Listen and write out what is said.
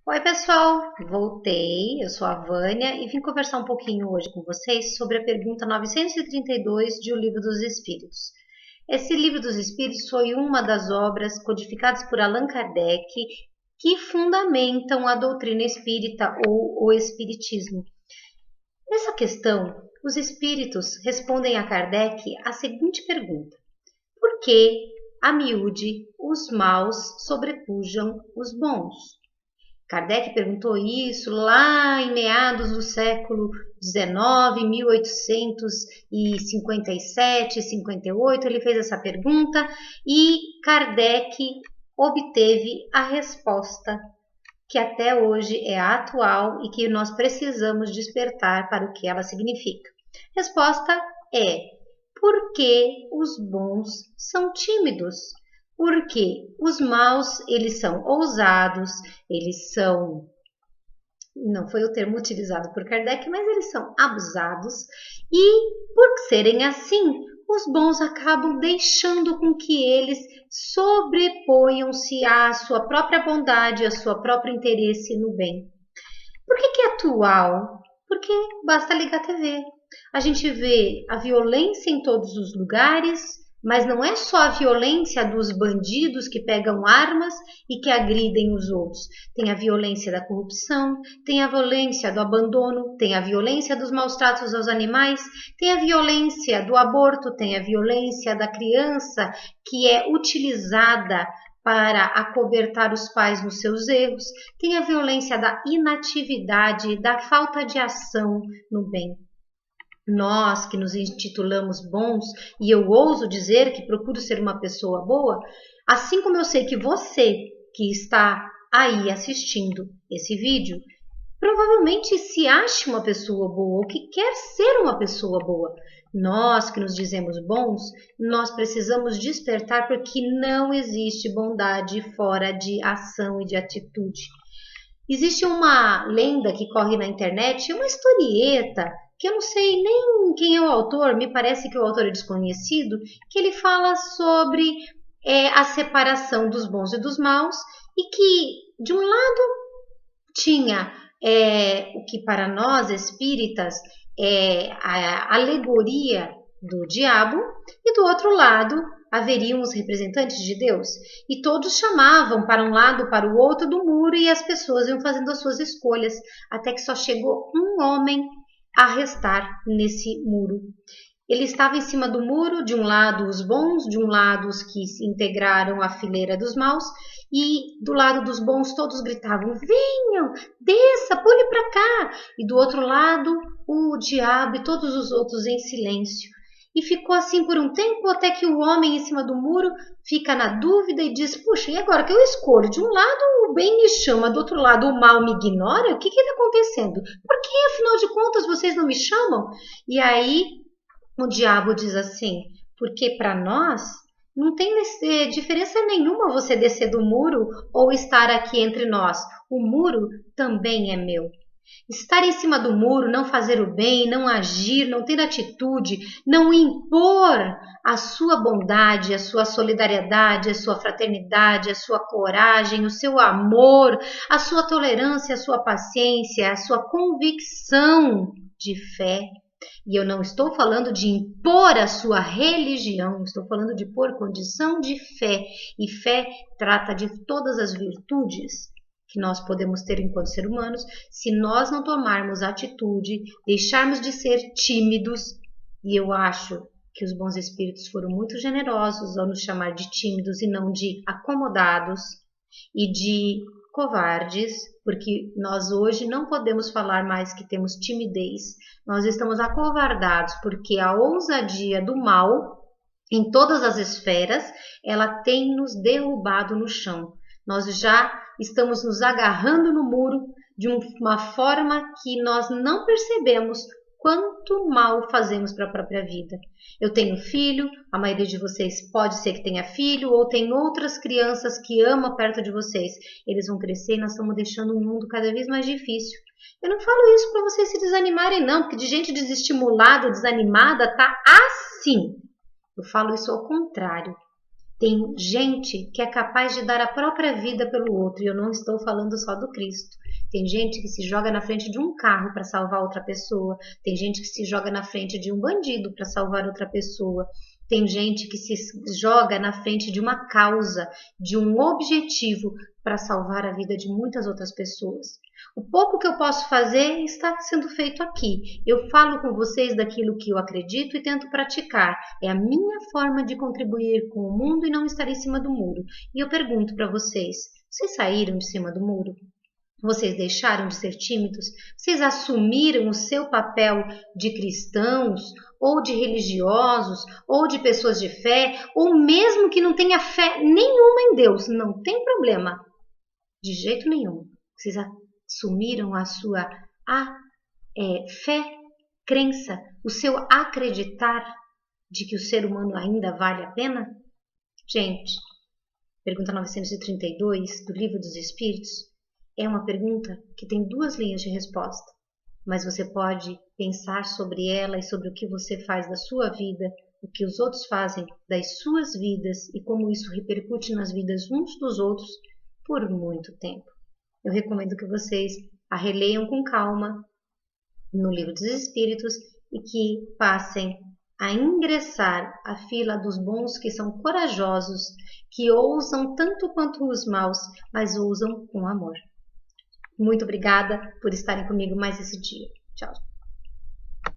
Oi, pessoal! Voltei, eu sou a Vânia e vim conversar um pouquinho hoje com vocês sobre a pergunta 932 de O Livro dos Espíritos. Esse Livro dos Espíritos foi uma das obras codificadas por Allan Kardec que fundamentam a doutrina espírita ou o espiritismo. Nessa questão, os espíritos respondem a Kardec a seguinte pergunta: por que, a miúde, os maus sobrepujam os bons? Kardec perguntou isso lá em meados do século XIX, 1857, 58. Ele fez essa pergunta e Kardec obteve a resposta que até hoje é atual e que nós precisamos despertar para o que ela significa. Resposta é: porque os bons são tímidos? Porque os maus, eles são ousados, eles são, não foi o termo utilizado por Kardec, mas eles são abusados e por serem assim, os bons acabam deixando com que eles sobreponham-se à sua própria bondade, ao seu próprio interesse no bem. Por que é atual? Porque basta ligar a TV. A gente vê a violência em todos os lugares, mas não é só a violência dos bandidos que pegam armas e que agridem os outros. Tem a violência da corrupção, tem a violência do abandono, tem a violência dos maus tratos aos animais, tem a violência do aborto, tem a violência da criança que é utilizada para acobertar os pais nos seus erros, tem a violência da inatividade, da falta de ação no bem. Nós que nos intitulamos bons, e eu ouso dizer que procuro ser uma pessoa boa, assim como eu sei que você que está aí assistindo esse vídeo, provavelmente se acha uma pessoa boa ou que quer ser uma pessoa boa. Nós que nos dizemos bons, nós precisamos despertar porque não existe bondade fora de ação e de atitude. Existe uma lenda que corre na internet, uma historieta, que eu não sei nem quem é o autor, me parece que o autor é desconhecido, que ele fala sobre a separação dos bons e dos maus e que, de um lado, tinha o que para nós espíritas é a alegoria do diabo, e do outro lado haveriam os representantes de Deus, e todos chamavam para um lado, para o outro do muro, e as pessoas iam fazendo as suas escolhas, até que só chegou um homem a restar nesse muro. Ele estava em cima do muro, de um lado os bons, de um lado os que se integraram à fileira dos maus, e do lado dos bons todos gritavam: venham, desça, pule para cá. E do outro lado o diabo e todos os outros em silêncio. E ficou assim por um tempo, até que o homem em cima do muro fica na dúvida e diz: puxa, e agora que eu escolho? De um lado o bem me chama, do outro lado o mal me ignora? O que está acontecendo? Por que, afinal de contas, vocês não me chamam? E aí o diabo diz assim: porque para nós não tem diferença nenhuma você descer do muro ou estar aqui entre nós. O muro também é meu. Estar em cima do muro, não fazer o bem, não agir, não ter atitude, não impor a sua bondade, a sua solidariedade, a sua fraternidade, a sua coragem, o seu amor, a sua tolerância, a sua paciência, a sua convicção de fé. E eu não estou falando de impor a sua religião, estou falando de pôr condição de fé. E fé trata de todas as virtudes que nós podemos ter enquanto seres humanos, se nós não tomarmos atitude, deixarmos de ser tímidos. E eu acho que os bons espíritos foram muito generosos ao nos chamar de tímidos e não de acomodados e de covardes, porque nós hoje não podemos falar mais que temos timidez. Nós estamos acovardados porque a ousadia do mal, em todas as esferas, ela tem nos derrubado no chão. Nós já estamos nos agarrando no muro de uma forma que nós não percebemos quanto mal fazemos para a própria vida. Eu tenho filho, a maioria de vocês pode ser que tenha filho, ou tem outras crianças que amam perto de vocês. Eles vão crescer e nós estamos deixando um mundo cada vez mais difícil. Eu não falo isso para vocês se desanimarem, não, porque de gente desestimulada, desanimada, tá assim. Eu falo isso ao contrário. Tem gente que é capaz de dar a própria vida pelo outro, e eu não estou falando só do Cristo. Tem gente que se joga na frente de um carro para salvar outra pessoa, tem gente que se joga na frente de um bandido para salvar outra pessoa, tem gente que se joga na frente de uma causa, de um objetivo para salvar a vida de muitas outras pessoas. O pouco que eu posso fazer está sendo feito aqui. Eu falo com vocês daquilo que eu acredito e tento praticar. É a minha forma de contribuir com o mundo e não estar em cima do muro. E eu pergunto para vocês: vocês saíram de cima do muro? Vocês deixaram de ser tímidos? Vocês assumiram o seu papel de cristãos, ou de religiosos, ou de pessoas de fé, ou mesmo que não tenha fé nenhuma em Deus? Não tem problema. De jeito nenhum. Vocês assumiram a sua fé, crença, o seu acreditar de que o ser humano ainda vale a pena? Gente, pergunta 932 do Livro dos Espíritos é uma pergunta que tem 2 linhas de resposta, mas você pode pensar sobre ela e sobre o que você faz da sua vida, o que os outros fazem das suas vidas e como isso repercute nas vidas uns dos outros por muito tempo. Eu recomendo que vocês a releiam com calma no Livro dos Espíritos e que passem a ingressar à fila dos bons, que são corajosos, que ousam tanto quanto os maus, mas ousam com amor. Muito obrigada por estarem comigo mais esse dia. Tchau.